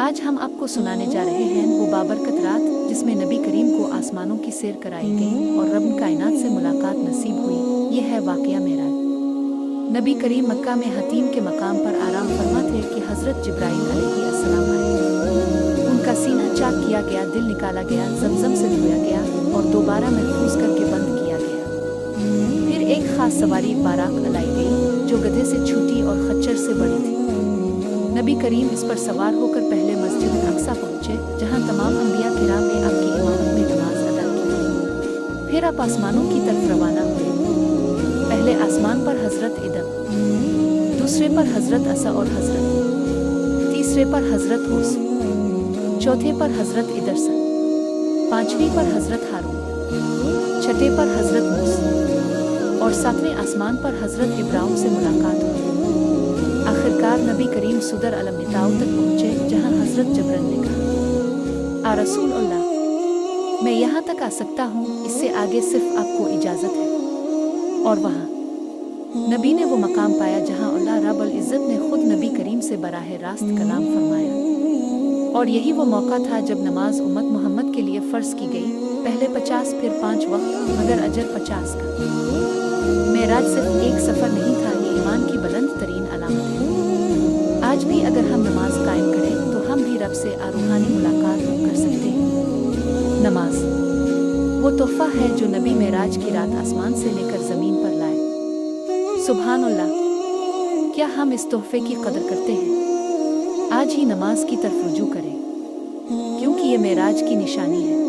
आज हम आपको सुनाने जा रहे हैं वो बाबरकत रात जिसमें नबी करीम को आसमानों की सैर कराई गई और रब कायनात से मुलाकात नसीब हुई। ये है वाक़या मेराज। नबी करीम मक्का में हतीम के मकाम पर आराम फरमा थे कि हज़रत जिब्राईल अलैहिस्सलाम आए। उनका सीना चाक किया गया, दिल निकाला गया, ज़मज़म से धोया गया और दोबारा महफूज करके बंद किया गया। फिर एक ख़ास सवारी बाराक लाई गई जो गधे से छोटी और खच्चर से बड़ी थी। नबी करीम इस पर सवार होकर पहले मस्जिद अक्सा पहुँचे, जहाँ तमाम अंबिया किराम ने आपकी इमामत में नमाज अदा की। फिर आप आसमानों की तरफ रवाना हुए। पहले आसमान पर हज़रत इदम, दूसरे पर हज़रत असा और हज़रत, तीसरे पर हज़रत उस, चौथे पर हज़रत इदरसन, पांचवीं पर हज़रत हारून, छठे पर हज़रत मूसा और सातवें आसमान पर हज़रत इब्राहिम से मुलाकात हुई। आखिरकार नबी करीम सुदर अलम निताऊ तक पहुँचे, जहाँ हज़रत जबरन ने कहा, आ रसूल अल्लाह, मैं यहाँ तक आ सकता हूँ, इससे आगे सिर्फ आपको इजाज़त है। और वहाँ नबी ने वो मकाम पाया जहाँ अल्लाह रब्बुल इज़्ज़त ने खुद नबी करीम से बराह रास्त कलाम फरमाया। और यही वो मौका था जब नमाज उम्मत मोहम्मद के लिए फ़र्ज़ की गई, पहले 50 फिर 5 वक्त, मगर अजर 50 का। मेराज सिर्फ एक सफ़र नहीं था, ये ईमान की बुलंद तरीन अलामत है। आज भी अगर हम नमाज कायम करें तो हम भी रब से रूहानी मुलाकात कर सकते हैं। नमाज वो तोहफ़ा है जो नबी मेराज की रात आसमान से लेकर ज़मीन पर लाए। सुभान अल्लाह, क्या हम इस तोहफ़े की कदर करते हैं? आज ही नमाज की तरफ रुजू करें, क्योंकि ये मेराज की निशानी है।